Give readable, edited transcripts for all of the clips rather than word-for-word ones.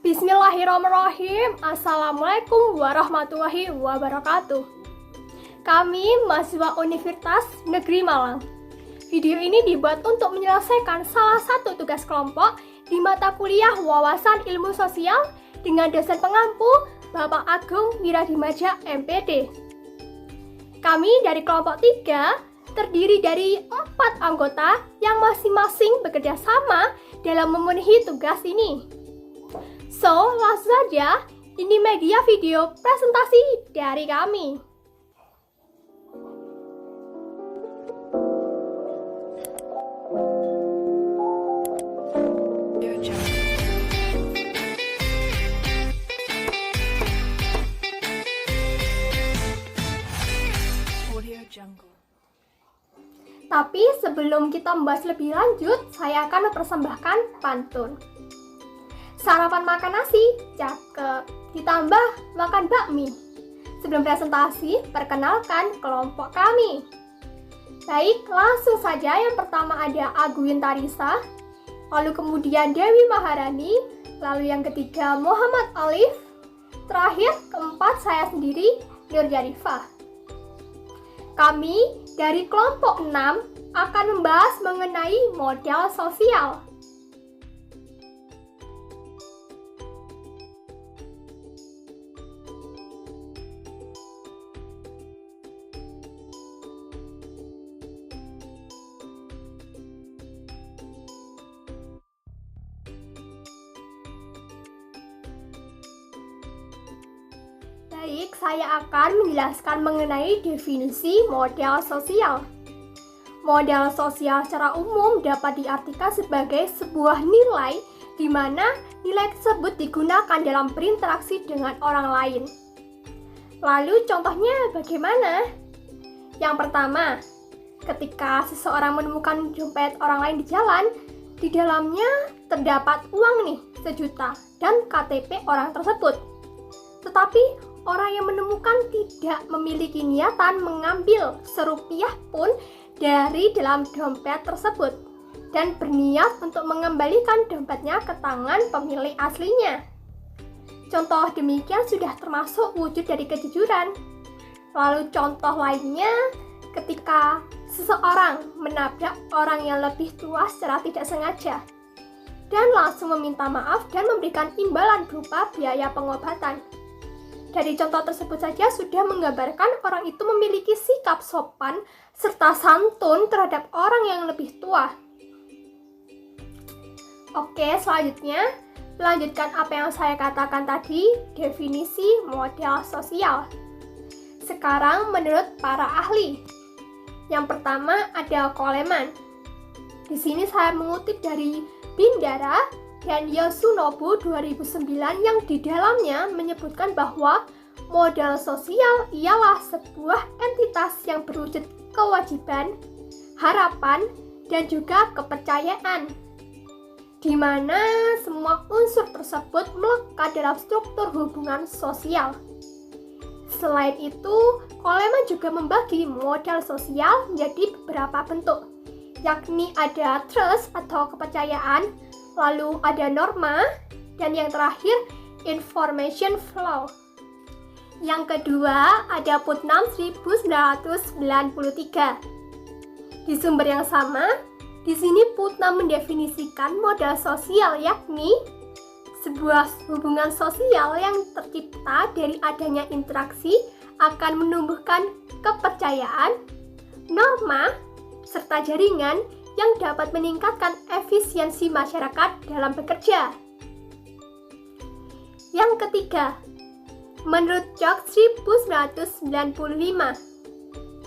Bismillahirrahmanirrahim. Assalamualaikum warahmatullahi wabarakatuh. Kami mahasiswa Universitas Negeri Malang. Video ini dibuat untuk menyelesaikan salah satu tugas kelompok di mata kuliah Wawasan Ilmu Sosial dengan dosen pengampu Bapak Agung Wiradimadja MPD. Kami dari kelompok 3 terdiri dari 4 anggota yang masing-masing bekerja sama dalam memenuhi tugas ini. So, langsung saja, ini media video presentasi dari kami. Tapi sebelum kita membahas lebih lanjut, saya akan mempersembahkan pantun. Sarapan makan nasi, cakep, ditambah makan bakmi. Sebelum presentasi, perkenalkan kelompok kami. Baik, langsung saja. Yang pertama ada Aguin Tarisa, lalu kemudian Dewi Maharani, lalu yang ketiga Muhammad Alif, terakhir keempat saya sendiri, Nur Yarifah. Kami dari kelompok 6 akan membahas mengenai modal sosial. Baik, saya akan menjelaskan mengenai definisi modal sosial. Modal sosial secara umum dapat diartikan sebagai sebuah nilai di mana nilai tersebut digunakan dalam berinteraksi dengan orang lain. Lalu contohnya bagaimana? Yang pertama, ketika seseorang menemukan dompet orang lain di jalan, di dalamnya terdapat uang nih, 1 juta dan KTP orang tersebut. Tetapi orang yang menemukan tidak memiliki niatan mengambil Rp1 pun dari dalam dompet tersebut dan berniat untuk mengembalikan dompetnya ke tangan pemilik aslinya. Contoh demikian sudah termasuk wujud dari kejujuran. Lalu contoh lainnya, ketika seseorang menabrak orang yang lebih tua secara tidak sengaja dan langsung meminta maaf dan memberikan imbalan berupa biaya pengobatan. Dari contoh tersebut saja sudah menggambarkan orang itu memiliki sikap sopan serta santun terhadap orang yang lebih tua. Oke, selanjutnya melanjutkan apa yang saya katakan tadi, definisi modal sosial. Sekarang menurut para ahli. Yang pertama ada Coleman. Di sini saya mengutip dari Bindara dan Yosunobu 2009 yang di dalamnya menyebutkan bahwa modal sosial ialah sebuah entitas yang berwujud kewajiban, harapan, dan juga kepercayaan, di mana semua unsur tersebut melekat dalam struktur hubungan sosial. Selain itu, Coleman juga membagi modal sosial menjadi beberapa bentuk, yakni ada trust atau kepercayaan, lalu ada norma, dan yang terakhir information flow. Yang kedua ada Putnam 1993. Di sumber yang sama, di sini Putnam mendefinisikan modal sosial yakni sebuah hubungan sosial yang tercipta dari adanya interaksi akan menumbuhkan kepercayaan, norma, serta jaringan yang dapat meningkatkan efisiensi masyarakat dalam bekerja. Yang ketiga, menurut Jok 1995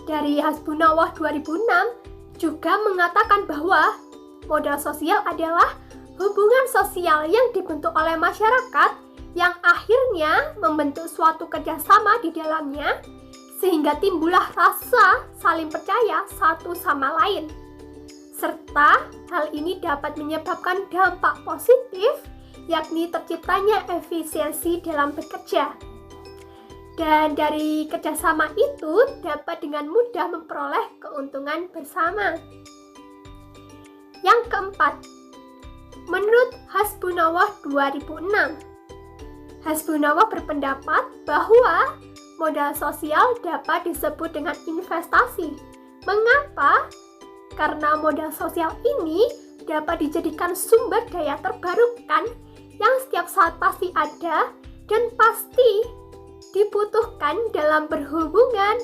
dari Hasbunallah 2006 juga mengatakan bahwa modal sosial adalah hubungan sosial yang dibentuk oleh masyarakat yang akhirnya membentuk suatu kerjasama di dalamnya sehingga timbullah rasa saling percaya satu sama lain. Serta hal ini dapat menyebabkan dampak positif, yakni terciptanya efisiensi dalam bekerja. Dan dari kerjasama itu dapat dengan mudah memperoleh keuntungan bersama. Yang keempat, menurut Hasbunallah 2006, Hasbunawa berpendapat bahwa modal sosial dapat disebut dengan investasi. Mengapa? Karena modal sosial ini dapat dijadikan sumber daya terbarukan yang setiap saat pasti ada dan pasti dibutuhkan dalam berhubungan,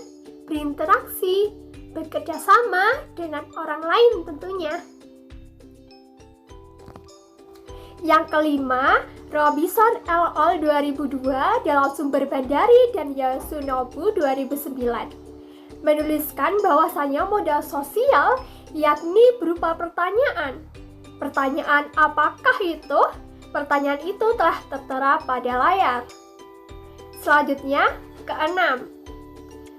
berinteraksi, bekerja sama dengan orang lain tentunya. Yang kelima, Robinson et al. 2002 dalam Sumber Bandari dan Yasunobu 2009 menuliskan bahwasanya modal sosial yakni berupa pertanyaan. Pertanyaan apakah itu? Pertanyaan itu telah tertera pada layar. Selanjutnya, keenam.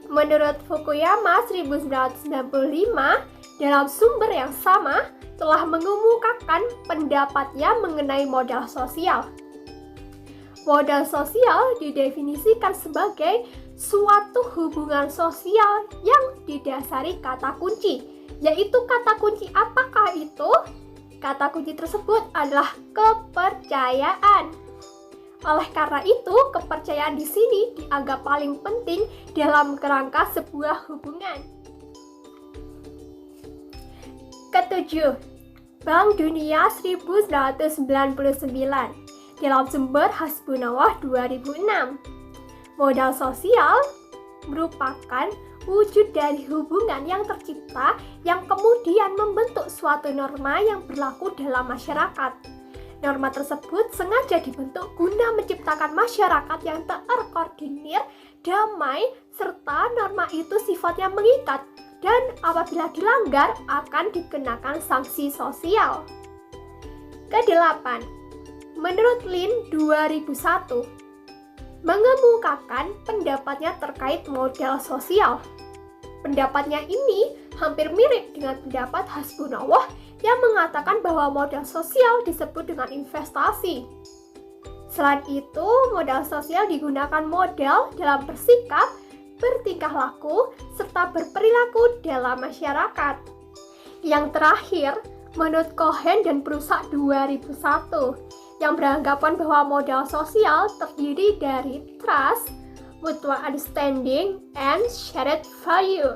Menurut Fukuyama 1995, dalam sumber yang sama telah mengemukakan pendapatnya mengenai modal sosial. Modal sosial didefinisikan sebagai suatu hubungan sosial yang didasari kata kunci. Yaitu kata kunci apakah itu? Kata kunci tersebut adalah kepercayaan. Oleh karena itu, kepercayaan di sini dianggap paling penting dalam kerangka sebuah hubungan. Ketujuh, Bank Dunia 1999 dalam Sumber Hasbunawa 2006. Modal sosial merupakan wujud dari hubungan yang tercipta yang kemudian membentuk suatu norma yang berlaku dalam masyarakat. Norma tersebut sengaja dibentuk guna menciptakan masyarakat yang terkoordinir, damai, serta norma itu sifatnya mengikat dan apabila dilanggar akan dikenakan sanksi sosial. Kedelapan, menurut Lin 2001, mengemukakan pendapatnya terkait modal sosial. Pendapatnya ini hampir mirip dengan pendapat Hasbunawa yang mengatakan bahwa modal sosial disebut dengan investasi. Selain itu, modal sosial digunakan modal dalam bersikap, bertingkah laku, serta berperilaku dalam masyarakat. Yang terakhir, menurut Cohen dan Prusak 2001, yang beranggapan bahwa modal sosial terdiri dari trust, mutual understanding, and shared value.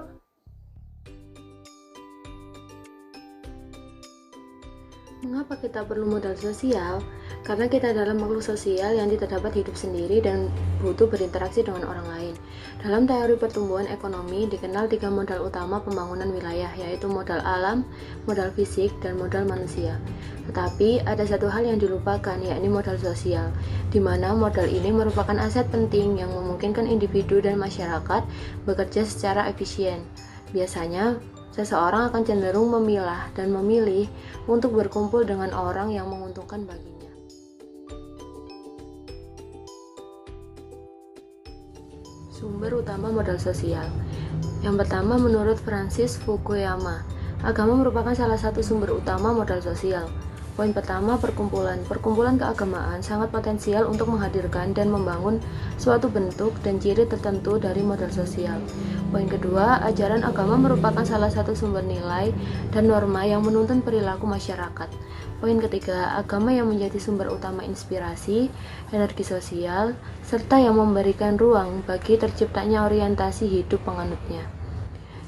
Mengapa kita perlu modal sosial? Karena kita adalah makhluk sosial yang tidak dapat hidup sendiri dan butuh berinteraksi dengan orang lain. Dalam teori pertumbuhan ekonomi dikenal 3 modal utama pembangunan wilayah, yaitu modal alam, modal fisik, dan modal manusia. Tetapi ada satu hal yang dilupakan, yakni modal sosial, di mana modal ini merupakan aset penting yang memungkinkan individu dan masyarakat bekerja secara efisien. Biasanya, seseorang akan cenderung memilah dan memilih untuk berkumpul dengan orang yang menguntungkan baginya. Sumber utama modal sosial. Yang pertama, menurut Francis Fukuyama, agama merupakan salah satu sumber utama modal sosial. Poin pertama, perkumpulan. Perkumpulan keagamaan sangat potensial untuk menghadirkan dan membangun suatu bentuk dan ciri tertentu dari modal sosial. Poin kedua, ajaran agama merupakan salah satu sumber nilai dan norma yang menuntun perilaku masyarakat. Poin ketiga, agama yang menjadi sumber utama inspirasi, energi sosial, serta yang memberikan ruang bagi terciptanya orientasi hidup penganutnya.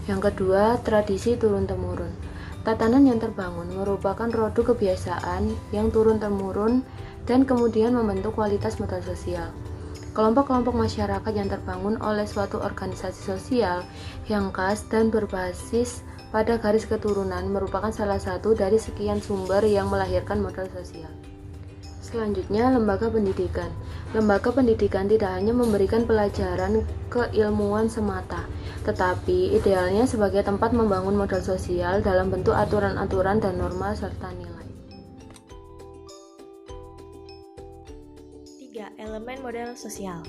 Yang kedua, tradisi turun-temurun. Tatanan yang terbangun merupakan produk kebiasaan yang turun-temurun dan kemudian membentuk kualitas modal sosial. Kelompok-kelompok masyarakat yang terbangun oleh suatu organisasi sosial yang khas dan berbasis pada garis keturunan merupakan salah satu dari sekian sumber yang melahirkan modal sosial. Selanjutnya, lembaga pendidikan. Lembaga pendidikan tidak hanya memberikan pelajaran keilmuan semata, tetapi idealnya sebagai tempat membangun modal sosial dalam bentuk aturan-aturan dan norma serta nilai. 3. Elemen modal sosial.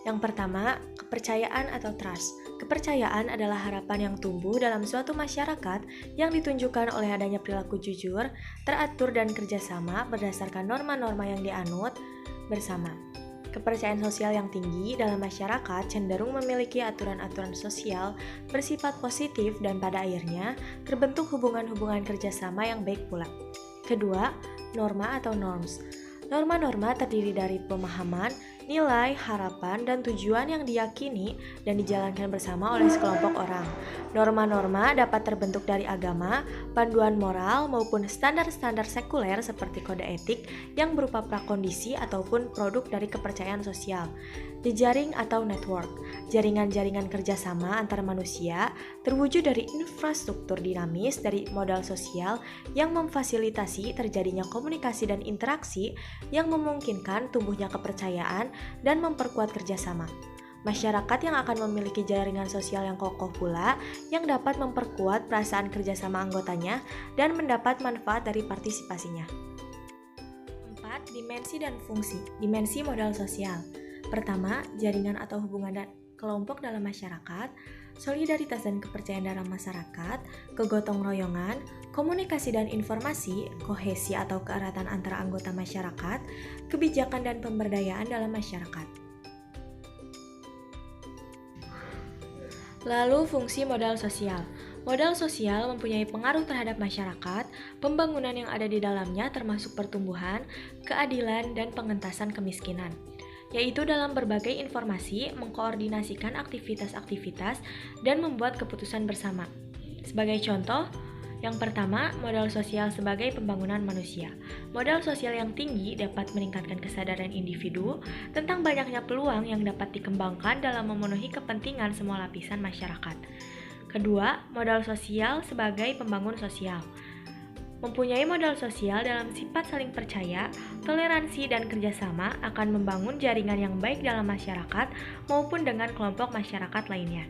Yang pertama, kepercayaan atau trust. Kepercayaan adalah harapan yang tumbuh dalam suatu masyarakat yang ditunjukkan oleh adanya perilaku jujur, teratur dan kerjasama berdasarkan norma-norma yang dianut bersama. Kepercayaan sosial yang tinggi dalam masyarakat cenderung memiliki aturan-aturan sosial bersifat positif dan pada akhirnya terbentuk hubungan-hubungan kerjasama yang baik pula. Kedua, norma atau norms. Norma-norma terdiri dari pemahaman, nilai, harapan, dan tujuan yang diyakini dan dijalankan bersama oleh sekelompok orang. Norma-norma dapat terbentuk dari agama, panduan moral, maupun standar-standar sekuler seperti kode etik yang berupa prakondisi ataupun produk dari kepercayaan sosial. Jejaring atau network, jaringan-jaringan kerjasama antar manusia terwujud dari infrastruktur dinamis dari modal sosial yang memfasilitasi terjadinya komunikasi dan interaksi yang memungkinkan tumbuhnya kepercayaan dan memperkuat kerjasama. Masyarakat yang akan memiliki jaringan sosial yang kokoh pula yang dapat memperkuat perasaan kerjasama anggotanya dan mendapat manfaat dari partisipasinya. 4. Dimensi dan fungsi. Dimensi modal sosial. Pertama, jaringan atau hubungan kelompok dalam masyarakat, solidaritas dan kepercayaan dalam masyarakat, kegotong royongan, komunikasi dan informasi, kohesi atau keeratan antara anggota masyarakat, kebijakan dan pemberdayaan dalam masyarakat. Lalu fungsi modal sosial. Modal sosial mempunyai pengaruh terhadap masyarakat, pembangunan yang ada di dalamnya termasuk pertumbuhan, keadilan, dan pengentasan kemiskinan, yaitu dalam berbagai informasi, mengkoordinasikan aktivitas-aktivitas, dan membuat keputusan bersama. Sebagai contoh, yang pertama, modal sosial sebagai pembangunan manusia. Modal sosial yang tinggi dapat meningkatkan kesadaran individu tentang banyaknya peluang yang dapat dikembangkan dalam memenuhi kepentingan semua lapisan masyarakat. Kedua, modal sosial sebagai pembangun sosial. Mempunyai modal sosial dalam sifat saling percaya, toleransi, dan kerjasama akan membangun jaringan yang baik dalam masyarakat maupun dengan kelompok masyarakat lainnya.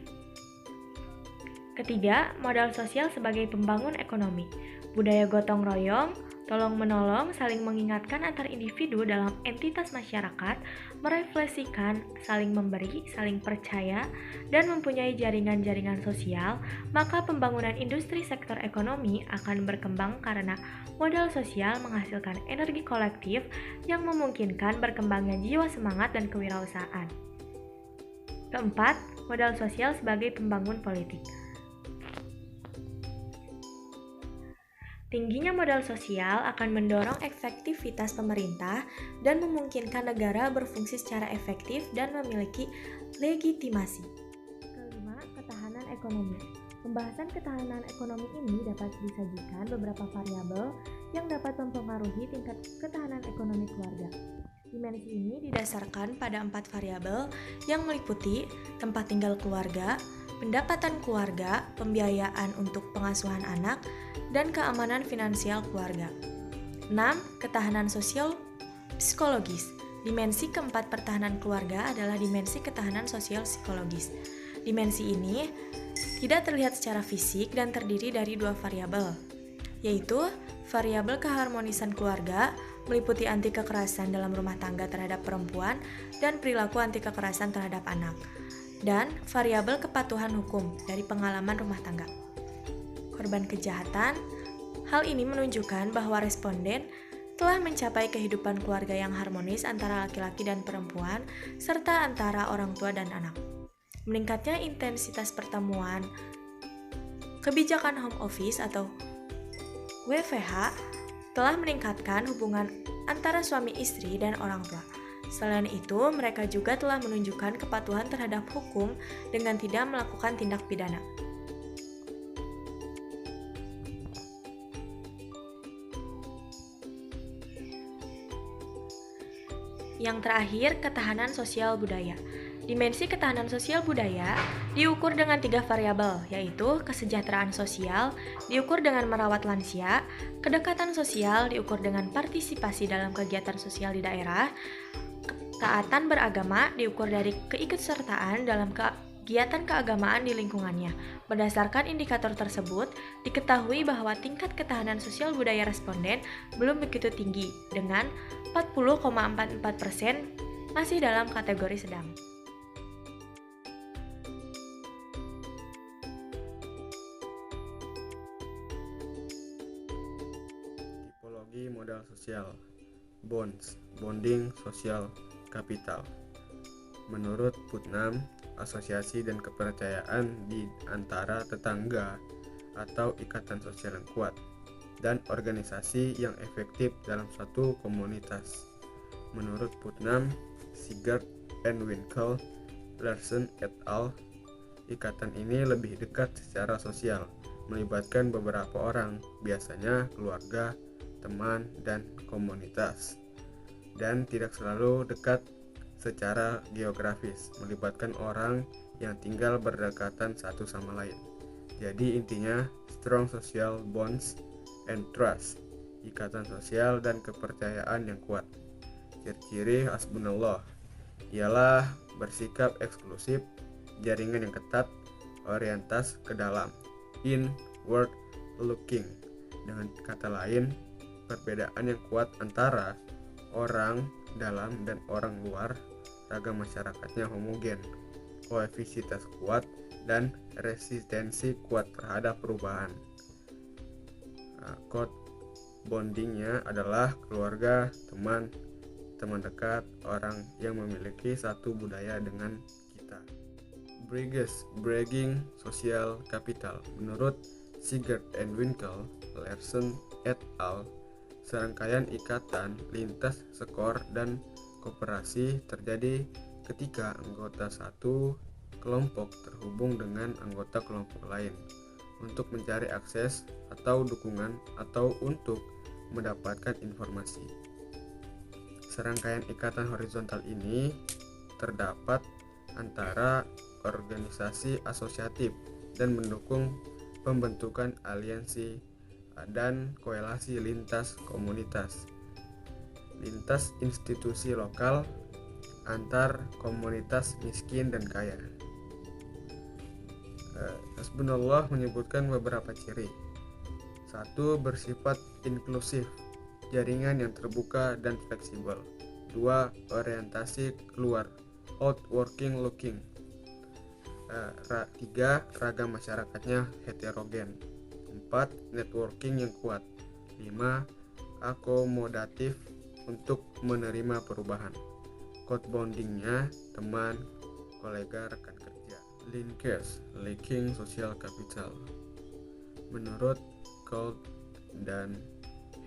Ketiga, modal sosial sebagai pembangun ekonomi. Budaya gotong royong, tolong-menolong, saling mengingatkan antar individu dalam entitas masyarakat, merefleksikan, saling memberi, saling percaya, dan mempunyai jaringan-jaringan sosial, maka pembangunan industri sektor ekonomi akan berkembang karena modal sosial menghasilkan energi kolektif yang memungkinkan berkembangnya jiwa semangat dan kewirausahaan. Keempat, modal sosial sebagai pembangun politik. Tingginya modal sosial akan mendorong efektivitas pemerintah dan memungkinkan negara berfungsi secara efektif dan memiliki legitimasi. Kelima, ketahanan ekonomi. Pembahasan ketahanan ekonomi ini dapat disajikan beberapa variabel yang dapat mempengaruhi tingkat ketahanan ekonomi keluarga. Dimensi ini didasarkan pada 4 variabel yang meliputi tempat tinggal keluarga, pendapatan keluarga, pembiayaan untuk pengasuhan anak, dan keamanan finansial keluarga. 6. Ketahanan sosial psikologis. Dimensi keempat pertahanan keluarga adalah dimensi ketahanan sosial psikologis. Dimensi ini tidak terlihat secara fisik dan terdiri dari 2 variabel, yaitu variabel keharmonisan keluarga, meliputi anti kekerasan dalam rumah tangga terhadap perempuan dan perilaku anti kekerasan terhadap anak, dan variabel kepatuhan hukum dari pengalaman rumah tangga. Korban kejahatan, hal ini menunjukkan bahwa responden telah mencapai kehidupan keluarga yang harmonis antara laki-laki dan perempuan, serta antara orang tua dan anak. Meningkatnya intensitas pertemuan, kebijakan home office atau WFH telah meningkatkan hubungan antara suami istri dan orang tua. Selain itu, mereka juga telah menunjukkan kepatuhan terhadap hukum dengan tidak melakukan tindak pidana. Yang terakhir, ketahanan sosial budaya. Dimensi ketahanan sosial budaya diukur dengan 3 variabel, yaitu kesejahteraan sosial diukur dengan merawat lansia, kedekatan sosial diukur dengan partisipasi dalam kegiatan sosial di daerah, ketaatan beragama diukur dari keikutsertaan dalam kegiatan keagamaan di lingkungannya. Berdasarkan indikator tersebut, diketahui bahwa tingkat ketahanan sosial budaya responden belum begitu tinggi, dengan 40,44% masih dalam kategori sedang. Tipologi modal sosial. Bonds, bonding sosial kapital. Menurut Putnam, asosiasi dan kepercayaan di antara tetangga atau ikatan sosial yang kuat dan organisasi yang efektif dalam suatu komunitas. Menurut Putnam, Sigurd and Winkel, Larsen et al., ikatan ini lebih dekat secara sosial, melibatkan beberapa orang, biasanya keluarga, teman, dan komunitas, dan tidak selalu dekat secara geografis, melibatkan orang yang tinggal berdekatan satu sama lain. Jadi intinya, strong social bonds and trust, ikatan sosial dan kepercayaan yang kuat. Ciri-ciri hasbunallah ialah bersikap eksklusif, jaringan yang ketat, orientas ke dalam, inward looking. Dengan kata lain, perbedaan yang kuat antara orang dalam dan orang luar, ragam masyarakatnya homogen, koeficitas kuat, dan resistensi kuat terhadap perubahan. Code bondingnya adalah keluarga, teman dekat, orang yang memiliki satu budaya dengan kita. Bragging social capital. Menurut Sigurd and Winkel, Larsen et al., serangkaian ikatan lintas skor dan kooperasi terjadi ketika anggota satu kelompok terhubung dengan anggota kelompok lain untuk mencari akses atau dukungan atau untuk mendapatkan informasi. Serangkaian ikatan horizontal ini terdapat antara organisasi asosiatif dan mendukung pembentukan aliansi dan koalisi lintas komunitas, lintas institusi lokal, antar komunitas miskin dan kaya. Hasbunallah menyebutkan beberapa ciri. 1. Bersifat inklusif, jaringan yang terbuka dan fleksibel. 2. Orientasi keluar, outworking looking. 3. Ragam masyarakatnya heterogen. 4. Networking yang kuat. 5. Akomodatif untuk menerima perubahan. Code bondingnya teman, kolega, rekan kerja. Linkage, lacking social capital. Menurut Colt dan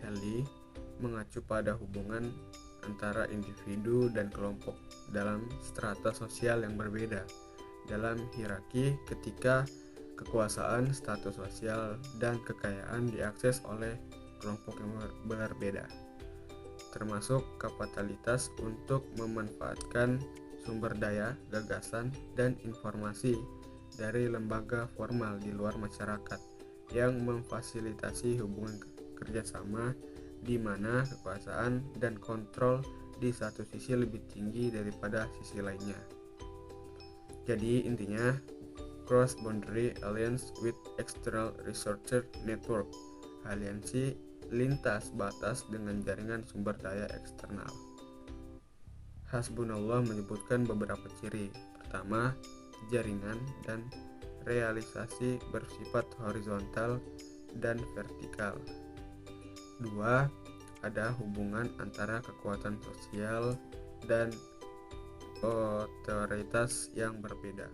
Haley, mengacu pada hubungan antara individu dan kelompok dalam strata sosial yang berbeda dalam hierarki ketika kekuasaan, status sosial, dan kekayaan diakses oleh kelompok yang berbeda, termasuk kapitalitas untuk memanfaatkan sumber daya, gagasan, dan informasi dari lembaga formal di luar masyarakat yang memfasilitasi hubungan kerjasama di mana kekuasaan dan kontrol di satu sisi lebih tinggi daripada sisi lainnya. Jadi intinya, cross boundary alliance with external researcher network, aliansi lintas batas dengan jaringan sumber daya eksternal. Hasbunallah menyebutkan beberapa ciri. Pertama, jaringan dan realisasi bersifat horizontal dan vertikal. 2. Ada hubungan antara kekuatan sosial dan otoritas yang berbeda.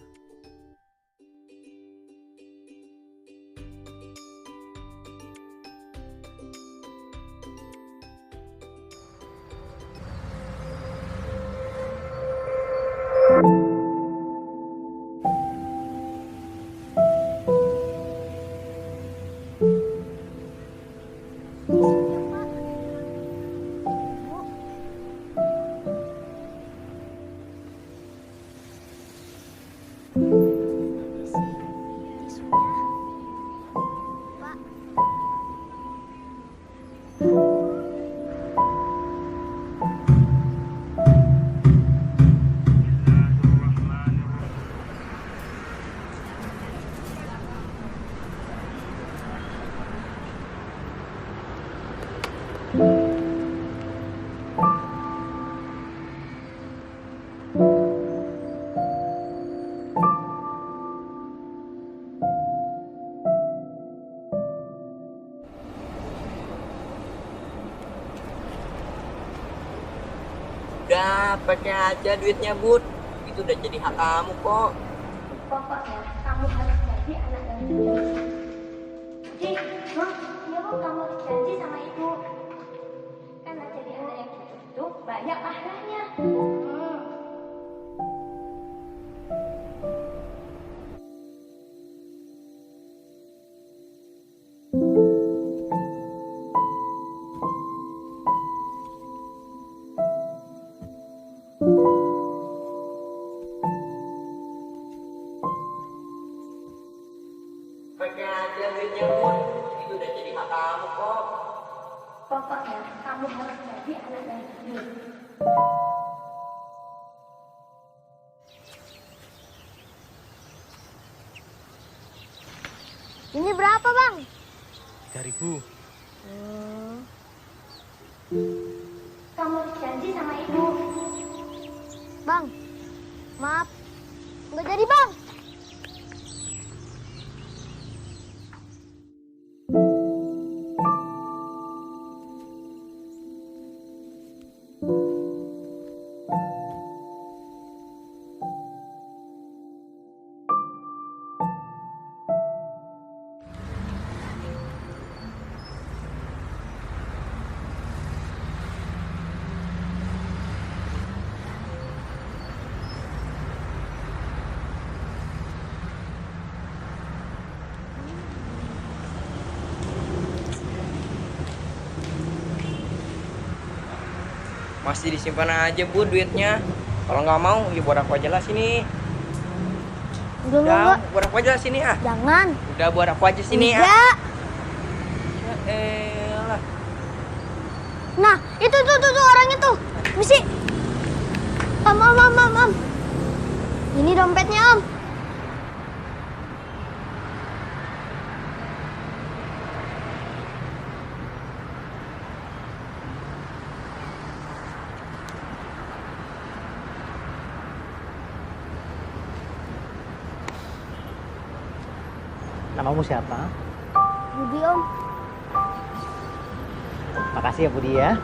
Udah, pakai aja duitnya, Bud. Itu udah jadi hak kamu kok. Pokoknya kamu harus jadi anak yang jujur. Jadi, iya Bu, kamu harus janji sama ibu. Karena jadi anak yang jujur itu banyak pahalanya. Pakai aja duitnya Bud, itu udah jadi hak kamu kok. Pokoknya kamu harus jadi anak yang jujur. Ini berapa, Bang? 3.000. Kamu harus janji sama ibu. Bang, maaf. Nggak jadi, Bang. Masih disimpan aja Bud duitnya. Kalau nggak mau, ya buat aku aja lah sini. Enggak. Buat aku aja sini ah. Jangan. Udah buat aku aja sini ah. Enggak. Ya elah. Nah, itu tuh orang itu. Misi. Om. Ini dompetnya, Om. Namamu siapa? Budi, Om. Makasih ya Budi ya.